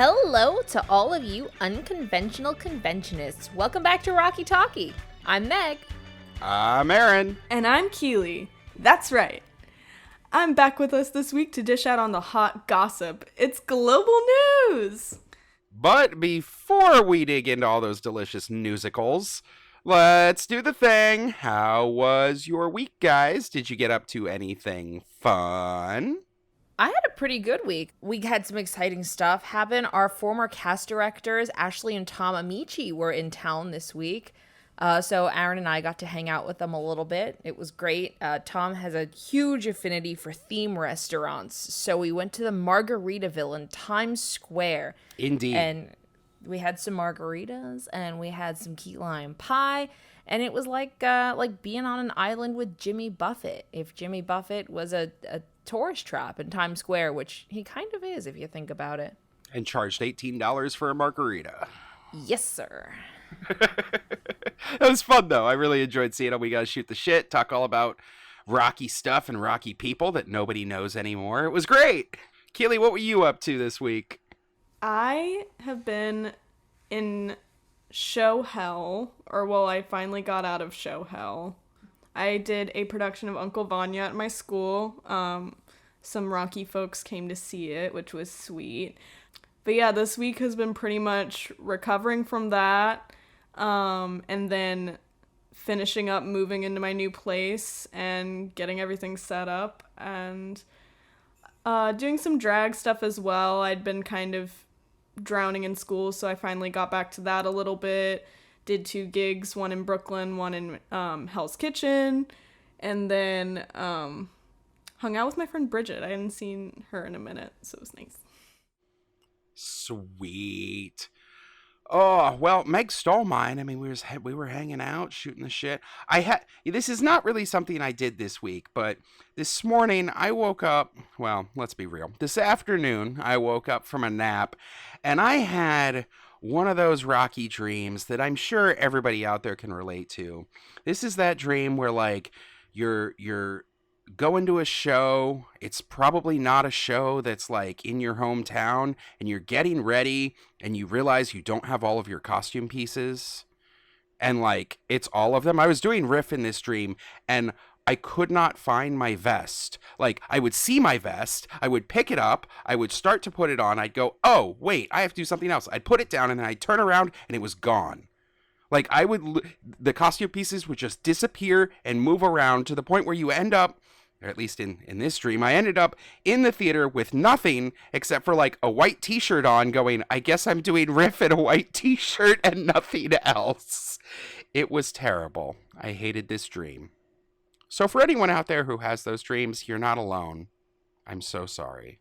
Hello to all of you unconventional conventionists. Welcome back to Rocky Talkie. I'm Meg. I'm Aaron. And I'm Keeley. That's right. I'm back with us this week to dish out on the hot gossip. It's global news! But before we dig into all those delicious newsicles, let's do the thing. How was your week, guys? Did you get up to anything fun? I had a pretty good week. We had some exciting stuff happen. Our former cast directors, Ashley and Tom Amici, were in town this week. So Aaron and I got to hang out with them a little bit. It was great. Tom has a huge affinity for theme restaurants. So we went to the Margaritaville in Times Square. Indeed. And we had some margaritas and we had some key lime pie. And it was like being on an island with Jimmy Buffett. If Jimmy Buffett was a tourist trap in Times Square, which he kind of is if you think about it. And charged $18 for a margarita. Yes, sir. It was fun, though. I really enjoyed seeing them. We got to shoot the shit, talk all about Rocky stuff and Rocky people that nobody knows anymore. It was great. Keeley, what were you up to this week? I have been in show hell, I finally got out of show hell. I did a production of Uncle Vanya at my school. Some Rocky folks came to see it, which was sweet. But yeah, this week has been pretty much recovering from that, and then finishing up moving into my new place and getting everything set up, and doing some drag stuff as well. I'd been kind of drowning in school, so I finally got back to that a little bit. Did 2 gigs, one in Brooklyn, one in Hell's Kitchen, and then hung out with my friend Bridget. I hadn't seen her in a minute, so it was nice. Sweet. Oh, well, Meg stole mine. I mean, we were hanging out, shooting the shit. This is not really something I did this week, but this morning I woke up, well, let's be real. This afternoon I woke up from a nap, and I had one of those Rocky dreams that I'm sure everybody out there can relate to. This is that dream where, like, you're going to a show. It's probably not a show that's, like, in your hometown, and you're getting ready, and you realize you don't have all of your costume pieces. And, like, it's all of them. I was doing riff in this dream, and I could not find my vest. Like, I would see my vest, I would pick it up, I would start to put it on, I'd go, oh, wait, I have to do something else. I'd put it down, and then I'd turn around, and it was gone. Like, the costume pieces would just disappear and move around to the point where you end up, or at least in this dream, I ended up in the theater with nothing except for, like, a white t-shirt on going, I guess I'm doing riff in a white t-shirt and nothing else. It was terrible. I hated this dream. So for anyone out there who has those dreams, you're not alone. I'm so sorry.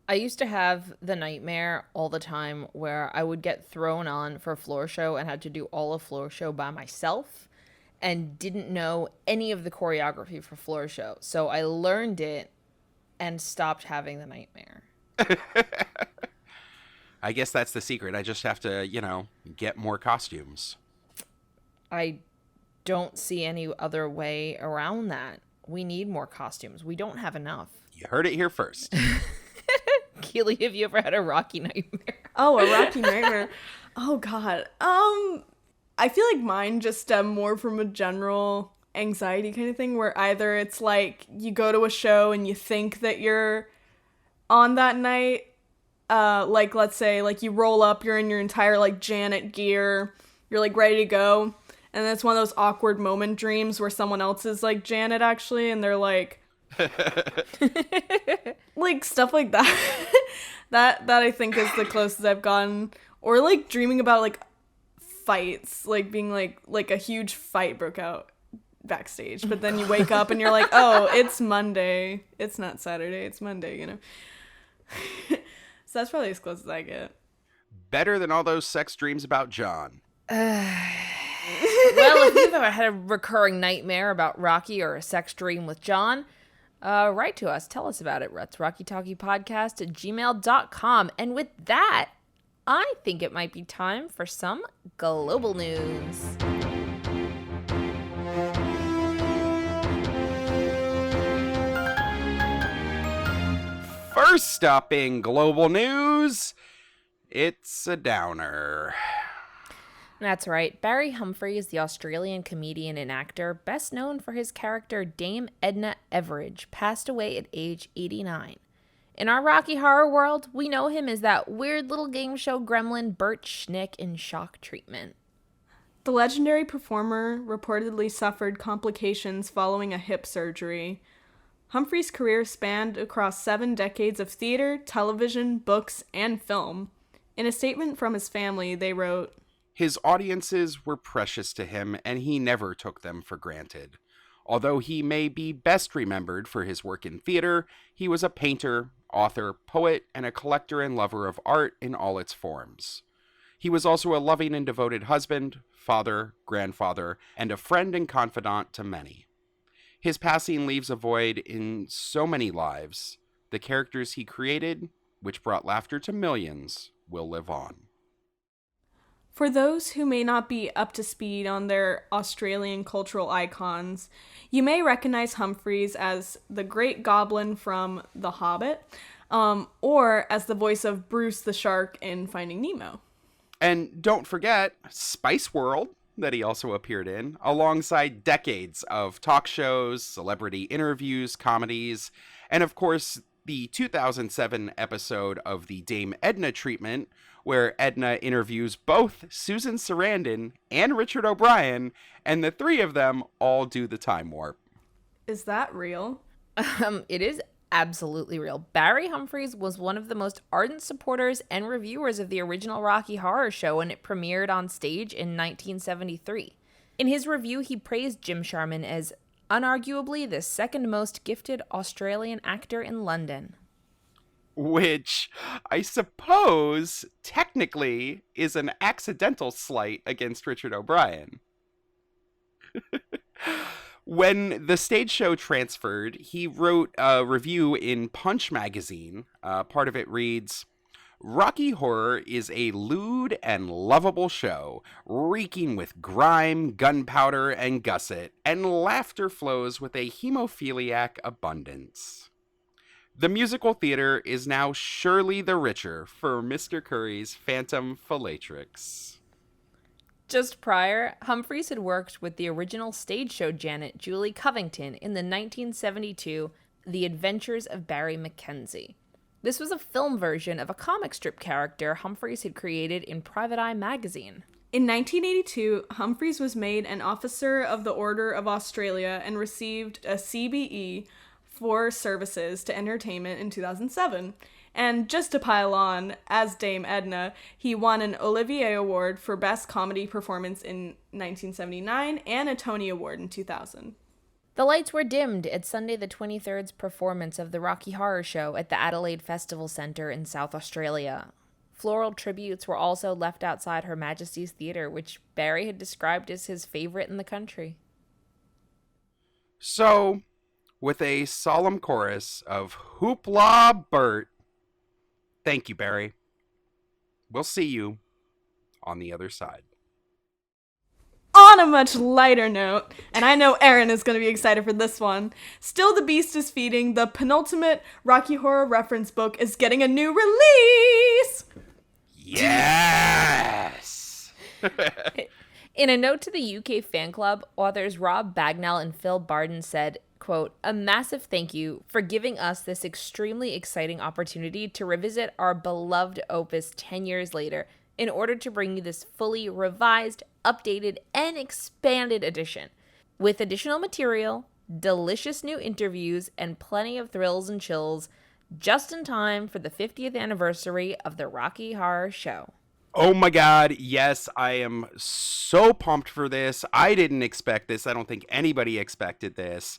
I used to have the nightmare all the time where I would get thrown on for a floor show and had to do all of floor show by myself and didn't know any of the choreography for floor show. So I learned it and stopped having the nightmare. I guess that's the secret. I just have to, get more costumes. I don't see any other way around that. We need more costumes. We don't have enough. You heard it here first. Keeley, have you ever had a Rocky nightmare? Oh, a Rocky nightmare. Oh, God. I feel like mine just stem more from a general anxiety kind of thing where either it's like you go to a show and you think that you're on that night. Like, let's say, like, you roll up, you're in your entire, like, Janet gear. You're, like, ready to go. And then it's one of those awkward moment dreams where someone else is, like, Janet, actually, and they're, like... like, stuff like that. that I think is the closest I've gotten. Or, like, dreaming about, like, fights. Like, being, like a huge fight broke out backstage. But then you wake up and you're like, oh, it's Monday. It's not Saturday. It's Monday, So that's probably as close as I get. Better than all those sex dreams about John. Well, if you've ever had a recurring nightmare about Rocky or a sex dream with John, write to us. Tell us about it. That's rockytalkiepodcast@gmail.com. And with that, I think it might be time for some global news. First up in global news, It's a downer. That's right. Barry Humpheries, the Australian comedian and actor, best known for his character Dame Edna Everidge, passed away at age 89. In our Rocky Horror world, we know him as that weird little game show gremlin Bert Schnick in Shock Treatment. The legendary performer reportedly suffered complications following a hip surgery. Humpheries' career spanned across 7 decades of theater, television, books, and film. In a statement from his family, they wrote, "His audiences were precious to him, and he never took them for granted. Although he may be best remembered for his work in theater, he was a painter, author, poet, and a collector and lover of art in all its forms. He was also a loving and devoted husband, father, grandfather, and a friend and confidant to many. His passing leaves a void in so many lives. The characters he created, which brought laughter to millions, will live on." For those who may not be up to speed on their Australian cultural icons, you may recognize Humpheries as the Great Goblin from The Hobbit, or as the voice of Bruce the Shark in Finding Nemo. And don't forget Spice World, that he also appeared in, alongside decades of talk shows, celebrity interviews, comedies, and of course the 2007 episode of the Dame Edna Treatment, where Edna interviews both Susan Sarandon and Richard O'Brien, and the three of them all do the time warp. Is that real? It is absolutely real. Barry Humpheries was one of the most ardent supporters and reviewers of the original Rocky Horror Show when it premiered on stage in 1973. In his review, he praised Jim Sharman as unarguably the second most gifted Australian actor in London. Which I suppose technically is an accidental slight against Richard O'Brien. When the stage show transferred, he wrote a review in Punch magazine. Part of it reads, "Rocky Horror is a lewd and lovable show, reeking with grime, gunpowder, and gusset, and laughter flows with a hemophiliac abundance. The musical theater is now surely the richer for Mr. Curry's Phantom Philatrix." Just prior, Humpheries had worked with the original stage show Janet, Julie Covington, in the 1972 The Adventures of Barry Mackenzie. This was a film version of a comic strip character Humpheries had created in Private Eye magazine. In 1982, Humpheries was made an Officer of the Order of Australia and received a CBE for services to entertainment in 2007. And just to pile on, as Dame Edna, he won an Olivier Award for Best Comedy Performance in 1979 and a Tony Award in 2000. The lights were dimmed at Sunday the 23rd's performance of the Rocky Horror Show at the Adelaide Festival Centre in South Australia. Floral tributes were also left outside Her Majesty's Theatre, which Barry had described as his favorite in the country. So, with a solemn chorus of Hoopla Bert, thank you, Barry. We'll see you on the other side. On a much lighter note, and I know Aaron is going to be excited for this one, Still the Beast is Feeding, the penultimate Rocky Horror reference book, is getting a new release! Yes! In a note to the UK fan club, authors Rob Bagnall and Phil Barden said, quote, "A massive thank you for giving us this extremely exciting opportunity to revisit our beloved opus 10 years later in order to bring you this fully revised, updated, and expanded edition with additional material, delicious new interviews, and plenty of thrills and chills just in time for the 50th anniversary of the Rocky Horror Show." Oh my god, yes, I am so pumped for this. I didn't expect this. I don't think anybody expected this.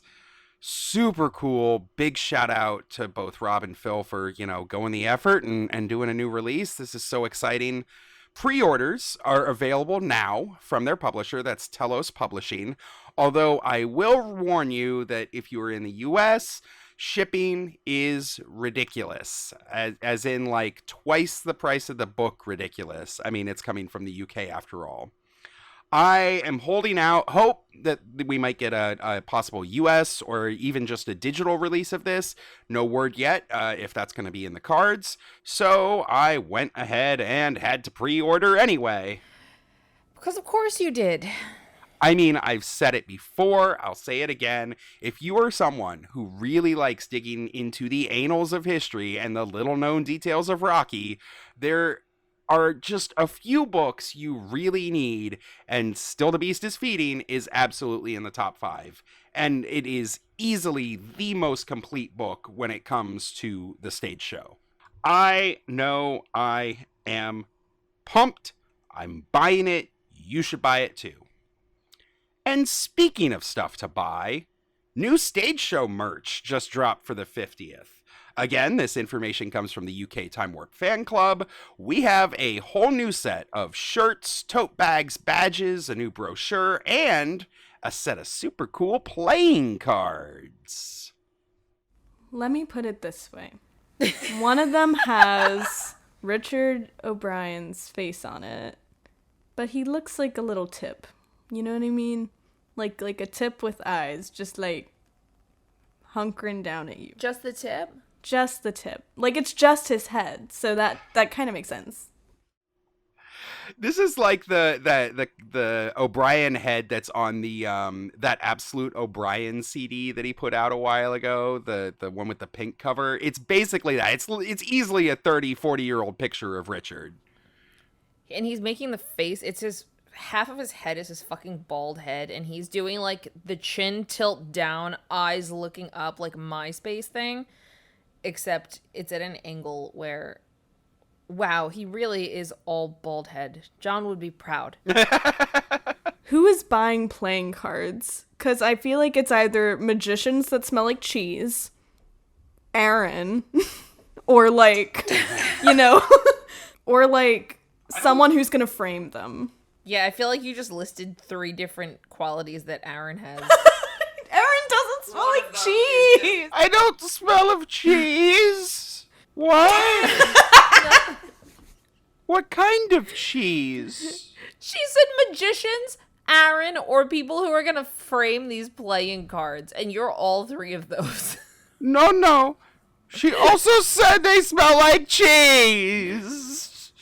Super cool. Big shout out to both Rob and Phil for, going the effort and doing a new release. This is so exciting. Pre-orders are available now from their publisher, that's Telos Publishing. Although I will warn you that if you are in the US, shipping is ridiculous. As in like twice the price of the book ridiculous. I mean, it's coming from the UK after all. I am holding out hope that we might get a possible US or even just a digital release of this. No word yet if that's going to be in the cards. So I went ahead and had to pre-order anyway. Because of course you did. I mean, I've said it before, I'll say it again. If you are someone who really likes digging into the annals of history and the little-known details of Rocky, there are just a few books you really need, and Still the Beast is Feeding is absolutely in the top 5. And it is easily the most complete book when it comes to the stage show. I know I am pumped. I'm buying it. You should buy it too. And speaking of stuff to buy, new stage show merch just dropped for the 50th. Again, this information comes from the UK Time Warp Fan Club. We have a whole new set of shirts, tote bags, badges, a new brochure, and a set of super cool playing cards. Let me put it this way. One of them has Richard O'Brien's face on it, but he looks like a little tip. You know what I mean? Like a tip with eyes, just like hunkering down at you. Just the tip? Just the tip. Like it's just his head, so that kind of makes sense. This is like the O'Brien head that's on the that Absolute O'Brien CD that he put out a while ago, the one with the pink cover. It's basically that. It's easily a 30, 40-year-old picture of Richard. And he's making the face, it's his half of his head is his fucking bald head, and he's doing like the chin tilt down, eyes looking up, like MySpace thing, except it's at an angle where, wow, he really is all bald head. John would be proud. Who is buying playing cards? Because I feel like it's either magicians that smell like cheese, Aaron, or like, you know, or like someone who's gonna frame them. Yeah, I feel like you just listed 3 different qualities that Aaron has. Aaron doesn't smell like cheese! I don't smell of cheese. What? What kind of cheese? She said magicians, Aaron, or people who are gonna frame these playing cards, and you're all 3 of those. No. She also said they smell like cheese.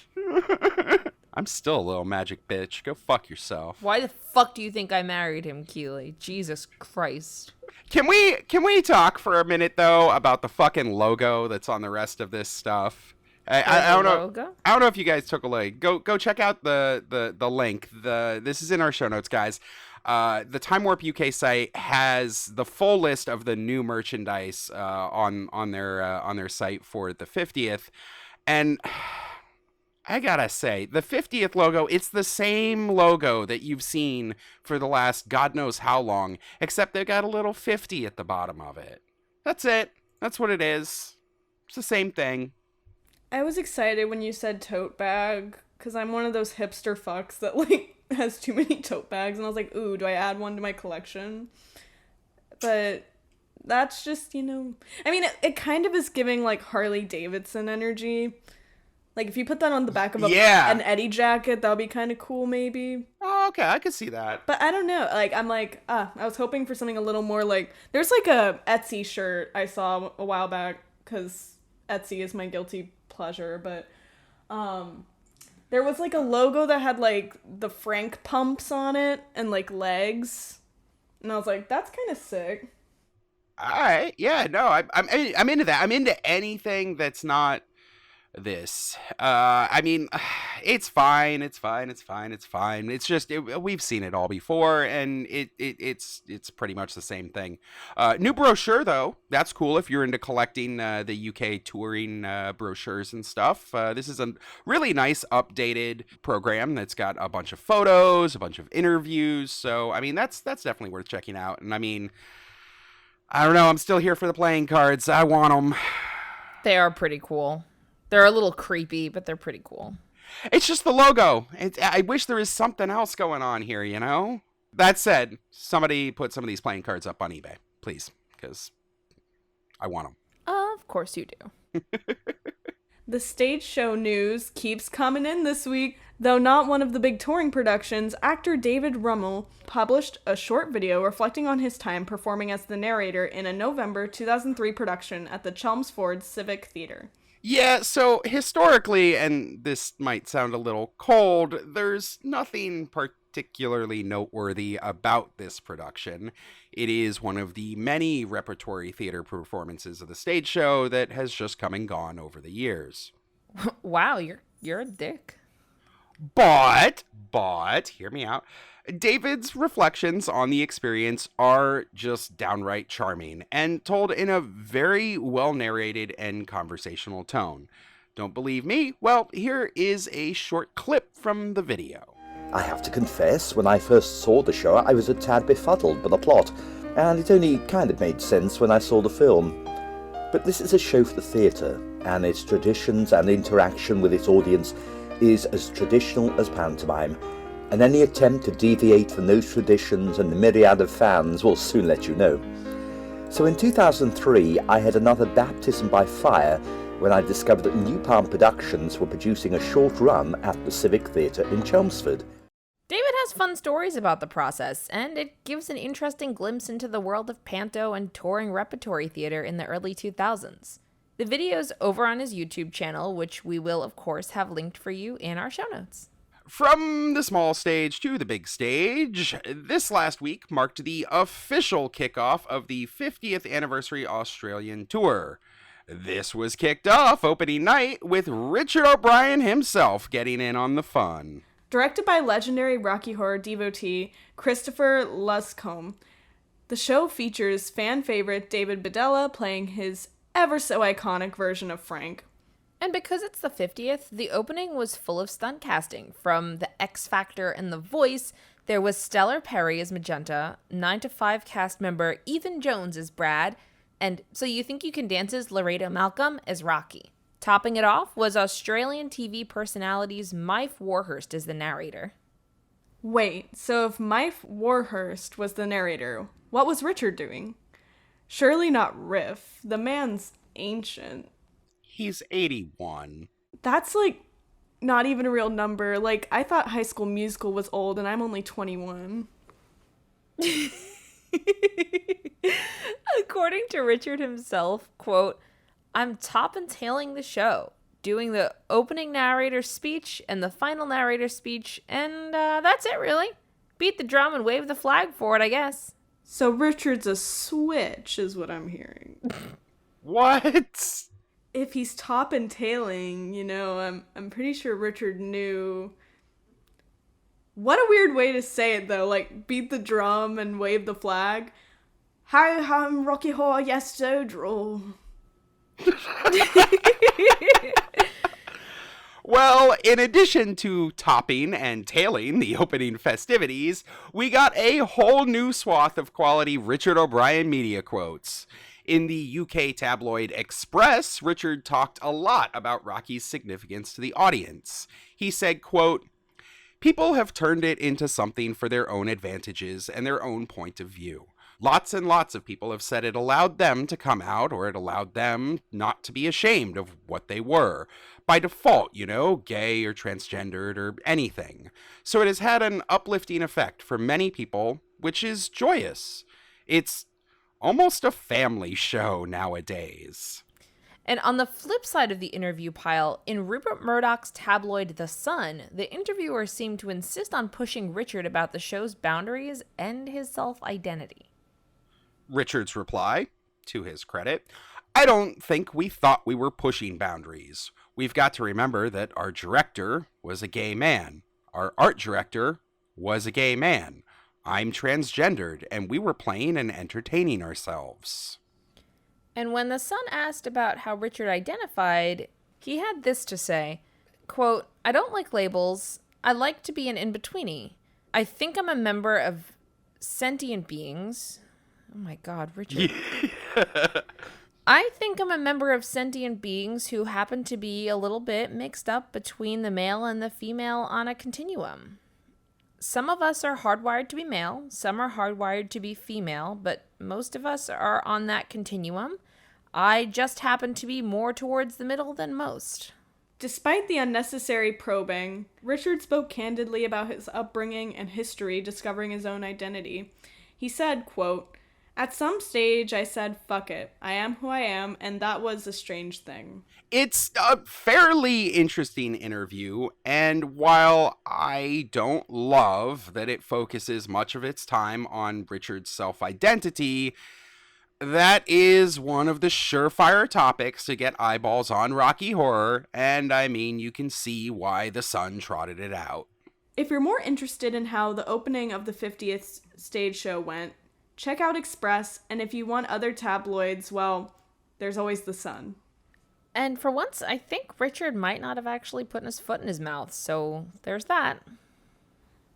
I'm still a little magic bitch. Go fuck yourself. Why the fuck do you think I married him, Keeley? Jesus Christ. Can we talk for a minute though about the fucking logo that's on the rest of this stuff? I don't know. Logo? I don't know if you guys took a look. Go check out the link. This is in our show notes, guys. The Time Warp UK site has the full list of the new merchandise on their site for the 50th, and I gotta say, the 50th logo, it's the same logo that you've seen for the last God knows how long, except they've got a little 50 at the bottom of it. That's it. That's what it is. It's the same thing. I was excited when you said tote bag, because I'm one of those hipster fucks that, like, has too many tote bags, and I was like, ooh, do I add one to my collection? But that's just, you know... I mean, it kind of is giving, like, Harley Davidson energy. Like, if you put that on the back of an Eddie jacket, that would be kind of cool, maybe. Oh, okay, I could see that. But I don't know. Like, I'm like, I was hoping for something a little more, like... There's, like, a Etsy shirt I saw a while back, because Etsy is my guilty pleasure, but there was like a logo that had like the Frank pumps on it and like legs, and I was like, that's kind of sick. All right, yeah, no, I'm into that. I'm into anything that's not this. I mean, it's fine. It's just we've seen it all before, and it's pretty much the same thing. New brochure though, that's cool if you're into collecting the UK touring brochures and stuff. This is a really nice updated program that's got a bunch of photos, a bunch of interviews. So I mean, that's definitely worth checking out. And I mean, I don't know. I'm still here for the playing cards. I want them. They are pretty cool. They're a little creepy, but they're pretty cool. It's just the logo. I wish there was something else going on here, you know? That said, somebody put some of these playing cards up on eBay, please, because I want them. Of course you do. The stage show news keeps coming in this week. Though not one of the big touring productions, actor David Rumelle published a short video reflecting on his time performing as the narrator in a November 2003 production at the Chelmsford Civic Theatre. Yeah, so historically, and this might sound a little cold, there's nothing particularly noteworthy about this production. It is one of the many repertory theater performances of the stage show that has just come and gone over the years. Wow, you're a dick. But, hear me out. David's reflections on the experience are just downright charming and told in a very well narrated and conversational tone. Don't believe me? Well, here is a short clip from the video. I have to confess, when I first saw the show, I was a tad befuddled by the plot, and it only kind of made sense when I saw the film. But this is a show for the theatre, and its traditions and interaction with its audience is as traditional as pantomime, and any attempt to deviate from those traditions and the myriad of fans will soon let you know. So in 2003, I had another baptism by fire when I discovered that New Palm Productions were producing a short run at the Civic Theatre in Chelmsford. David has fun stories about the process, and it gives an interesting glimpse into the world of panto and touring repertory theater in the early 2000s. The video's over on his YouTube channel, which we will, of course, have linked for you in our show notes. From the small stage to the big stage, this last week marked the official kickoff of the 50th anniversary Australian tour. This was kicked off opening night with Richard O'Brien himself getting in on the fun. Directed by legendary Rocky Horror devotee Christopher Luscombe, the show features fan favorite David Bedella playing his ever so iconic version of Frank. And because it's the 50th, the opening was full of stunt casting. From the X Factor and The Voice, there was Stellar Perry as Magenta, 9 to 5 cast member Ethan Jones as Brad, and So You Think You Can Dance's Laredo Malcolm as Rocky. Topping it off was Australian TV personalities Mike Warhurst as the narrator. Wait, so if Mike Warhurst was the narrator, what was Richard doing? Surely not Riff. The man's ancient. He's 81. That's like not even a real number. Like, I thought High School Musical was old and I'm only 21. According to Richard himself, quote, "I'm top and tailing the show, doing the opening narrator speech and the final narrator speech, and that's it really. Beat the drum and wave the flag for it, I guess." So Richard's a switch is what I'm hearing. What? If he's top and tailing, you know, I'm pretty sure Richard knew. What a weird way to say it though, like beat the drum and wave the flag. Hi hum Rocky Horror, yes so draw. Well, in addition to topping and tailing the opening festivities, we got a whole new swath of quality Richard O'Brien media quotes. In the UK tabloid Express, Richard talked a lot about Rocky's significance to the audience. He said, quote, "People have turned it into something for their own advantages and their own point of view. Lots and lots of people have said it allowed them to come out, or it allowed them not to be ashamed of what they were. By default, you know, gay or transgendered or anything. So it has had an uplifting effect for many people, which is joyous. It's almost a family show nowadays." And on the flip side of the interview pile, in Rupert Murdoch's tabloid The Sun, the interviewer seemed to insist on pushing Richard about the show's boundaries and his self-identity. Richard's reply, to his credit, "I don't think we thought we were pushing boundaries. We've got to remember that our director was a gay man. Our art director was a gay man. I'm transgendered, and we were playing and entertaining ourselves." And when The Sun asked about how Richard identified, he had this to say, quote, "I don't like labels. I like to be an in-betweenie. I think I'm a member of sentient beings." Oh my God, Richard. "I think I'm a member of sentient beings who happen to be a little bit mixed up between the male and the female on a continuum. Some of us are hardwired to be male, some are hardwired to be female, but most of us are on that continuum. I just happen to be more towards the middle than most." Despite the unnecessary probing, Richard spoke candidly about his upbringing and history, discovering his own identity. He said, quote, "At some stage, I said, fuck it. I am who I am, and that was a strange thing." It's a fairly interesting interview, and while I don't love that it focuses much of its time on Richard's self-identity, that is one of the surefire topics to get eyeballs on Rocky Horror, and I mean, you can see why the Sun trotted it out. If you're more interested in how the opening of the 50th stage show went, check out Express, and if you want other tabloids, well, there's always the Sun. And for once, I think Richard might not have actually put his foot in his mouth, so there's that.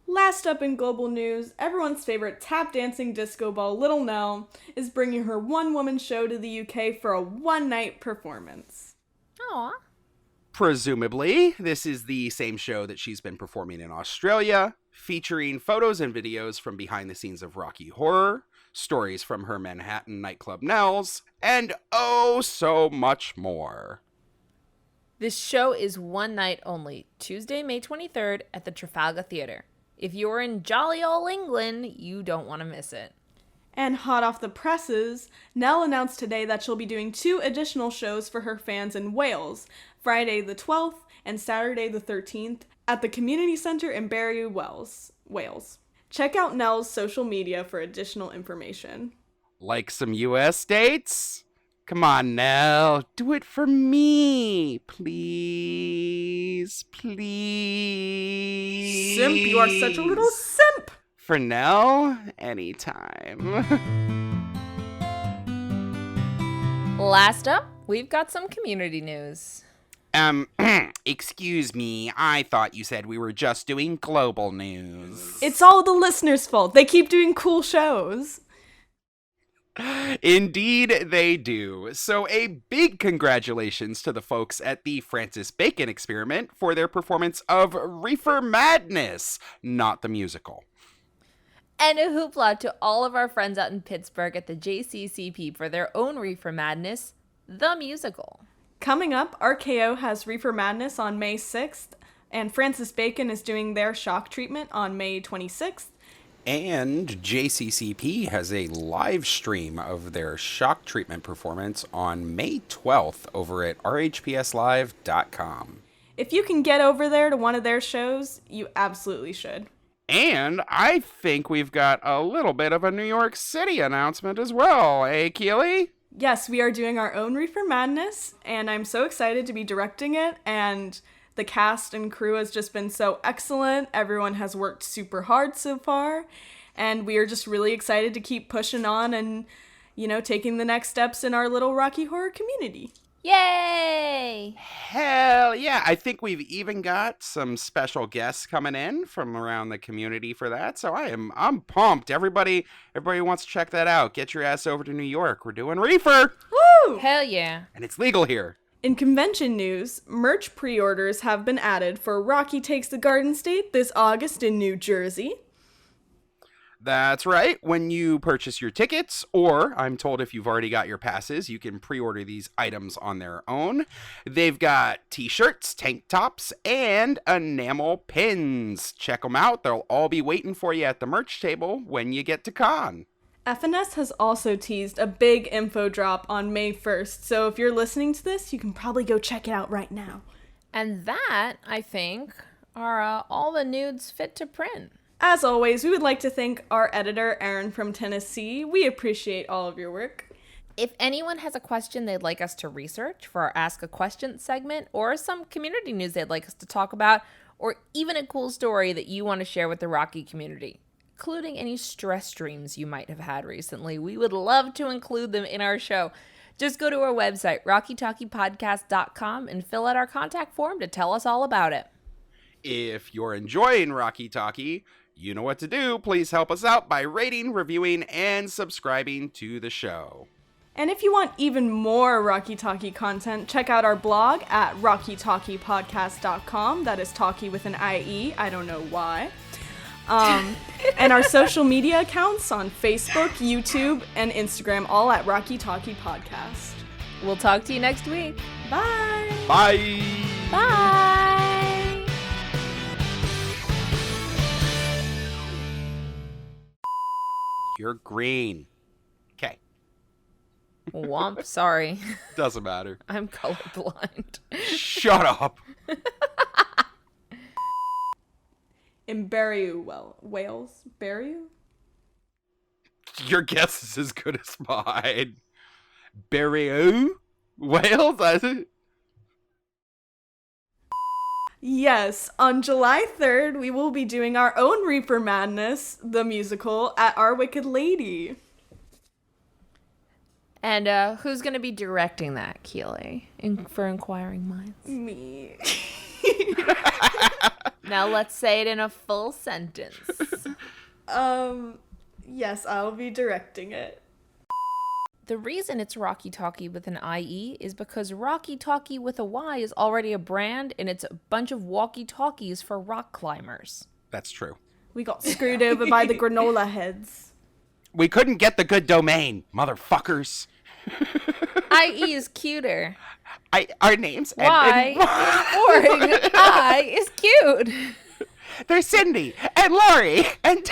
Last up in global news, everyone's favorite tap dancing disco ball, Little Nell, is bringing her one-woman show to the UK for a one-night performance. Aw. Presumably, this is the same show that she's been performing in Australia, featuring photos and videos from behind the scenes of Rocky Horror, stories from her Manhattan nightclub Nell's, and oh so much more. This show is one night only, Tuesday, May 23rd at the Trafalgar Theatre. If you're in jolly old England, you don't want to miss it. And hot off the presses, Nell announced today that she'll be doing 2 additional shows for her fans in Wales, Friday the 12th and Saturday the 13th, at the Community Centre in Barry, Wales. Check out Nell's social media for additional information. Like some US dates? Come on, Nell, do it for me, please, please. Simp, you are such a little simp! For Nell, anytime. Last up, we've got some community news. Excuse me, I thought you said we were just doing global news. It's all the listeners' fault. They keep doing cool shows. Indeed, they do. So a big congratulations to the folks at the Francis Bacon Experiment for their performance of Reefer Madness, not the musical. And a hoopla to all of our friends out in Pittsburgh at the JCCP for their own Reefer Madness, the musical. Coming up, RKO has Reefer Madness on May 6th, and Francis Bacon is doing their shock treatment on May 26th. And JCCP has a live stream of their shock treatment performance on May 12th over at rhpslive.com. If you can get over there to one of their shows, you absolutely should. And I think we've got a little bit of a New York City announcement as well, eh, Keeley? Yes, we are doing our own Reefer Madness, and I'm so excited to be directing it, and the cast and crew has just been so excellent. Everyone has worked super hard so far, and we are just really excited to keep pushing on and, taking the next steps in our little Rocky Horror community. Yay! Hell yeah. I think we've even got some special guests coming in from around the community for that. So I'm pumped. Everybody wants to check that out. Get your ass over to New York. We're doing Reefer. Woo! Hell yeah. And it's legal here. In convention news, merch pre-orders have been added for Rocky Takes the Garden State this August in New Jersey. That's right. When you purchase your tickets, or I'm told if you've already got your passes, you can pre-order these items on their own. They've got t-shirts, tank tops, and enamel pins. Check them out. They'll all be waiting for you at the merch table when you get to con. FNS has also teased a big info drop on May 1st, so if you're listening to this, you can probably go check it out right now. And that, I think, are all the nudes fit to print. As always, we would like to thank our editor, Aaron from Tennessee. We appreciate all of your work. If anyone has a question they'd like us to research for our Ask a Question segment, or some community news they'd like us to talk about, or even a cool story that you want to share with the Rocky community, including any stress dreams you might have had recently, we would love to include them in our show. Just go to our website, rockytalkiepodcast.com, and fill out our contact form to tell us all about it. If you're enjoying Rocky Talkie, you know what to do. Please help us out by rating, reviewing, and subscribing to the show. And if you want even more Rocky Talkie content, check out our blog at rockytalkiepodcast.com. That is Talkie with an IE. I don't know why. And our social media accounts on Facebook, YouTube, and Instagram, all at Rocky Talkie Podcast. We'll talk to you next week. Bye! Bye! Bye. You're green. Okay. Womp. Sorry. Doesn't matter. I'm colorblind. Shut up. In Wales? Barriu? Your guess is as good as mine. Barriu? Wales? Yes, on July 3rd, we will be doing our own Reefer Madness, the musical, at Our Wicked Lady. And who's going to be directing that, Keeley, for Inquiring Minds? Me. Now let's say it in a full sentence. Yes, I'll be directing it. The reason it's Rocky Talkie with an IE is because Rocky Talkie with a Y is already a brand, and it's a bunch of walkie-talkies for rock climbers. That's true. We got screwed over by the granola heads. We couldn't get the good domain, motherfuckers. IE is cuter. Our names Y is boring. I is cute. They're Cindy and Lori and